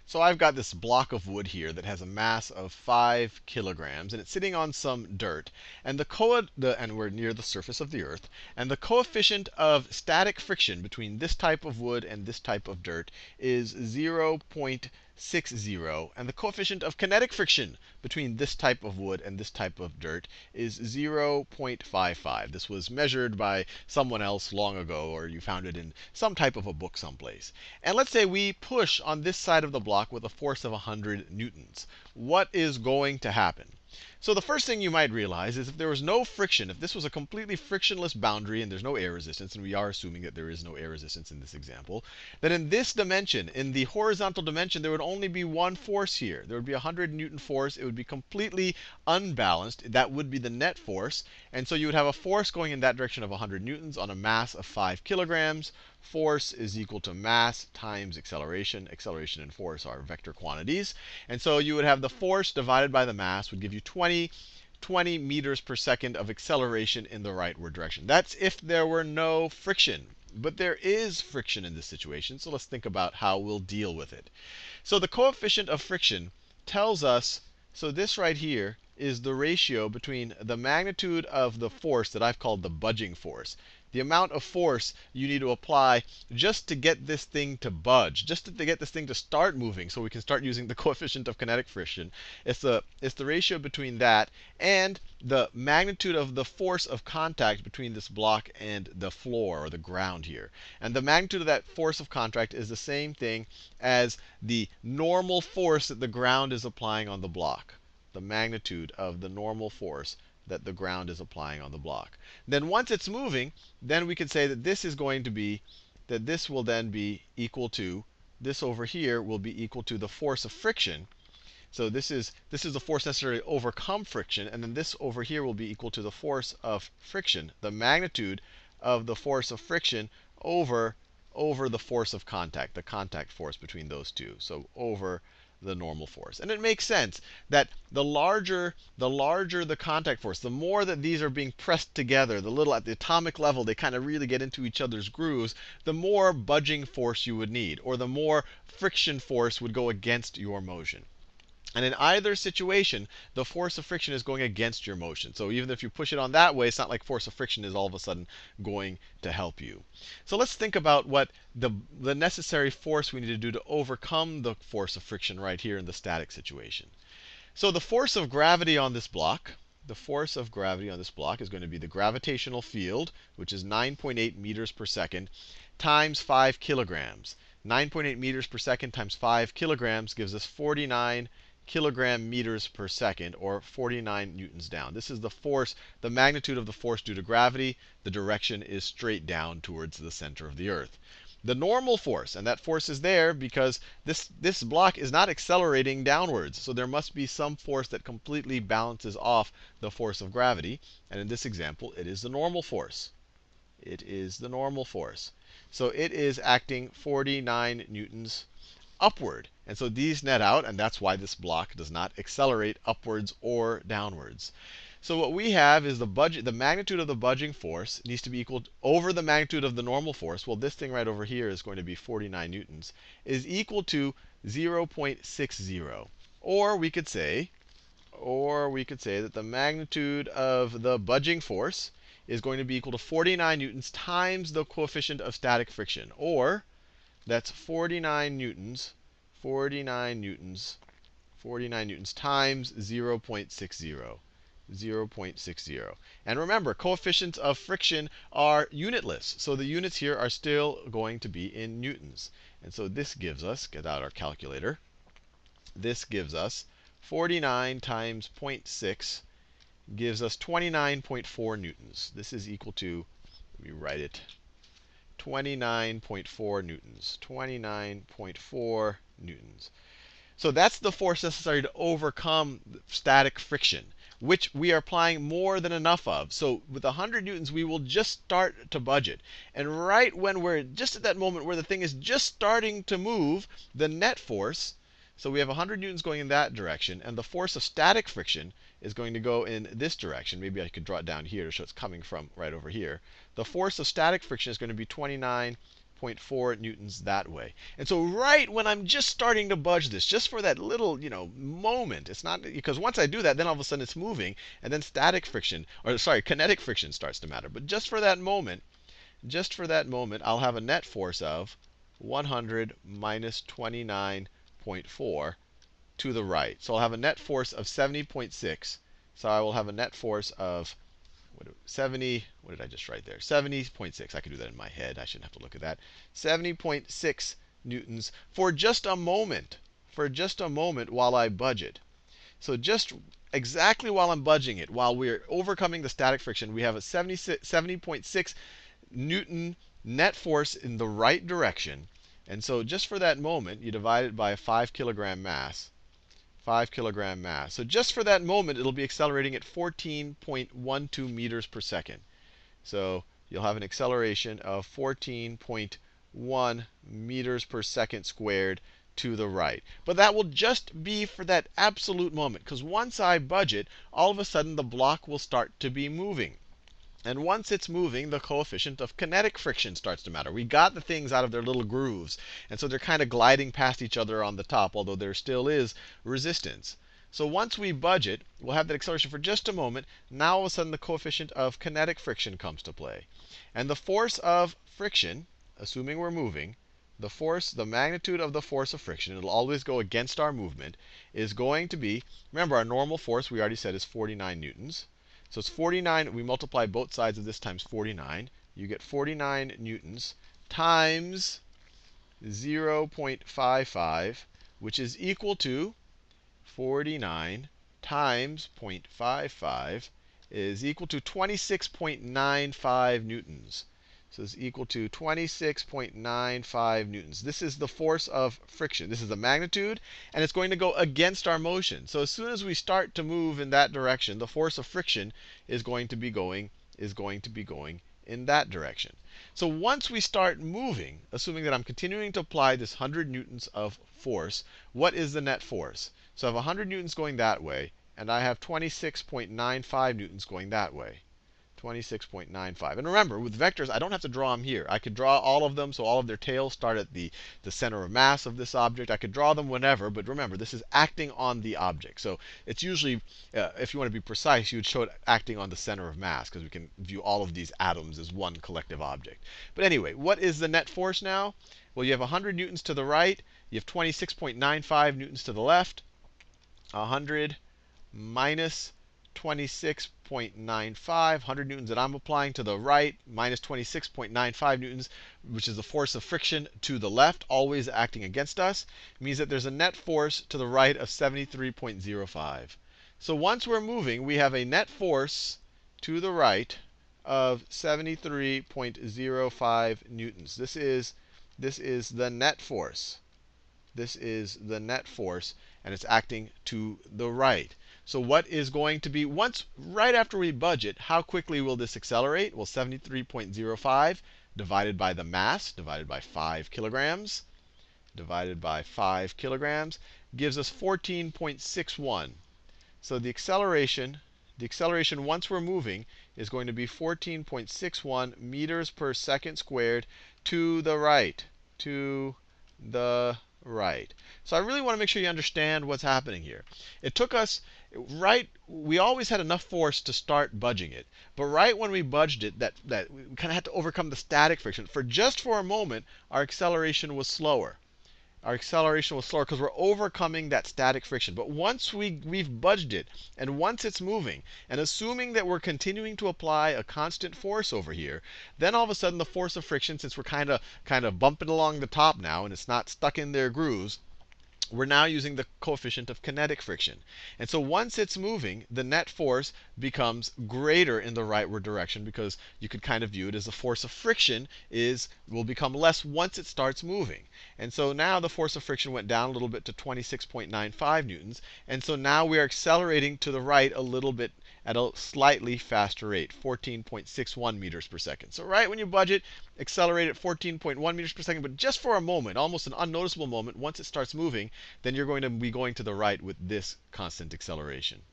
So I've got this block of wood here that has a mass of 5 kilograms, and it's sitting on some dirt. And and we're near the surface of the Earth. And the coefficient of static friction between this type of wood and this type of dirt is 0.60. And the coefficient of kinetic friction between this type of wood and this type of dirt is 0.55. This was measured by someone else long ago, or you found it in some type of a book someplace. And let's say we push on this side of the block with a force of 100 newtons. What is going to happen? So the first thing you might realize is if there was no friction, if this was a completely frictionless boundary and there's no air resistance, and we are assuming that there is no air resistance in this example, then in this dimension, in the horizontal dimension, there would only be one force here. There would be a 100 Newton force. It would be completely unbalanced. That would be the net force. And so you would have a force going in that direction of 100 newtons on a mass of 5 kilograms. Force is equal to mass times acceleration. Acceleration and force are vector quantities. And so you would have the force divided by the mass would give you 20 meters per second of acceleration in the rightward direction. That's if there were no friction. But there is friction in this situation, so let's think about how we'll deal with it. So the coefficient of friction tells us, so this right here is the ratio between the magnitude of the force that I've called the budging force. The amount of force you need to apply just to get this thing to budge, just to get this thing to start moving so we can start using the coefficient of kinetic friction. It's the ratio between that and the magnitude of the force of contact between this block and the floor or the ground here. And the magnitude of that force of contact is the same thing as the normal force that the ground is applying on the block. The magnitude of the normal force that the ground is applying on the block. Then once it's moving, then we could say that this is going to be, that this will then be equal to, this over here will be equal to the force of friction. So this is the force necessary to overcome friction. And then this over here will be equal to the force of friction, the magnitude of the force of friction over the force of contact, the contact force between those two. So over the normal force. And it makes sense that the larger the contact force, the more that these are being pressed together, the little at the atomic level they kind of really get into each other's grooves, the more budging force you would need, or the more friction force would go against your motion. And in either situation, the force of friction is going against your motion. So even if you push it on that way, it's not like force of friction is all of a sudden going to help you. So let's think about what the necessary force we need to do to overcome the force of friction right here in the static situation. So the force of gravity on this block, the force of gravity on this block is going to be the gravitational field, which is 9.8 meters per second, times 5 kilograms. 9.8 meters per second times 5 kilograms gives us 49 kilogram meters per second, or 49 newtons down. This is the force, the magnitude of the force due to gravity. The direction is straight down towards the center of the Earth. The normal force, and that force is there because this block is not accelerating downwards. So there must be some force that completely balances off the force of gravity. And in this example, it is the normal force. It is the normal force. So it is acting 49 newtons upward. And so these net out, and that's why this block does not accelerate upwards or downwards. So what we have is the magnitude of the budging force needs to be equal over the magnitude of the normal force. Well, this thing right over here is going to be 49 newtons, is equal to 0.60. Or we could say that the magnitude of the budging force is going to be equal to 49 newtons times the coefficient of static friction. Or that's 49 newtons times 0.60. 0.60. And remember, coefficients of friction are unitless. So the units here are still going to be in newtons. And so this gives us, get out our calculator, this gives us 49 times 0.6 gives us 29.4 newtons. This is equal to, let me write it, 29.4 newtons. 29.4 newtons. So that's the force necessary to overcome static friction, which we are applying more than enough of. So with 100 newtons, we will just start to budget. And right when we're just at that moment where the thing is just starting to move, the net force, so we have 100 newtons going in that direction, and the force of static friction is going to go in this direction. Maybe I could draw it down here to show it's coming from right over here. The force of static friction is going to be 29.4 0.4 newtons that way. And so right when I'm just starting to budge this, just for that little, moment, it's not, because once I do that, then all of a sudden it's moving, and then static friction, or sorry, kinetic friction starts to matter. But just for that moment, I'll have a net force of 100 minus 29.4 to the right. So I'll have a net force of 70.6. So I will have a net force of 70, what did I just write there? 70.6. I could do that in my head. I shouldn't have to look at that. 70.6 newtons for just a moment. While I budge it. So just exactly while I'm budging it, while we're overcoming the static friction, we have a 70.6 Newton net force in the right direction. And so just for that moment, you divide it by a 5 kilogram mass. 5 kilogram mass. So just for that moment, it'll be accelerating at 14.12 meters per second. So you'll have an acceleration of 14.1 meters per second squared to the right. But that will just be for that absolute moment, because once I budge it, all of a sudden the block will start to be moving. And once it's moving, the coefficient of kinetic friction starts to matter. We got the things out of their little grooves. And so they're kind of gliding past each other on the top, although there still is resistance. So once we budge it, we'll have that acceleration for just a moment. Now all of a sudden the coefficient of kinetic friction comes to play. And the force of friction, assuming we're moving, the magnitude of the force of friction, it'll always go against our movement, is going to be, remember our normal force we already said is 49 newtons. So it's 49, we multiply both sides of this times 49. You get 49 newtons times 0.55, which is equal to 49 times 0.55 is equal to 26.95 newtons. So it's equal to 26.95 newtons. This is the force of friction. This is the magnitude, and it's going to go against our motion. So as soon as we start to move in that direction, the force of friction is going to be going in that direction. So once we start moving, assuming that I'm continuing to apply this 100 newtons of force, what is the net force? So I have 100 newtons going that way, and I have 26.95 newtons going that way. 26.95. And remember, with vectors, I don't have to draw them here. I could draw all of them, so all of their tails start at the center of mass of this object. I could draw them whenever, but remember, this is acting on the object. So it's usually, if you want to be precise, you would show it acting on the center of mass, because we can view all of these atoms as one collective object. But anyway, what is the net force now? Well, you have 100 newtons to the right. You have 26.95 newtons to the left. 100 minus 26.95, 100 newtons that I'm applying to the right, minus 26.95 newtons, which is the force of friction to the left, always acting against us, means that there's a net force to the right of 73.05. So once we're moving, we have a net force to the right of 73.05 newtons. This is the net force. This is the net force, and it's acting to the right. So what is going to be, right after we budge it, how quickly will this accelerate? Well, 73.05 divided by the mass, divided by 5 kilograms, gives us 14.61. So the acceleration once we're moving is going to be 14.61 meters per second squared to the right. So I really want to make sure you understand what's happening here. It took us, we always had enough force to start budging it. But right when we budged it, that we kind of had to overcome the static friction. Just for a moment, our acceleration was slower. Because we're overcoming that static friction. But once we've budged it, and once it's moving, and assuming that we're continuing to apply a constant force over here, then all of a sudden the force of friction, since we're kind of bumping along the top now, and it's not stuck in their grooves, we're now using the coefficient of kinetic friction. And so once it's moving, the net force becomes greater in the rightward direction, because you could kind of view it as the force of friction will become less once it starts moving. And so now the force of friction went down a little bit to 26.95 newtons. And so now we are accelerating to the right a little bit at a slightly faster rate, 14.61 meters per second. So right when you budge it, accelerate at 14.1 meters per second, but just for a moment, almost an unnoticeable moment, once it starts moving, then you're going to be going to the right with this constant acceleration.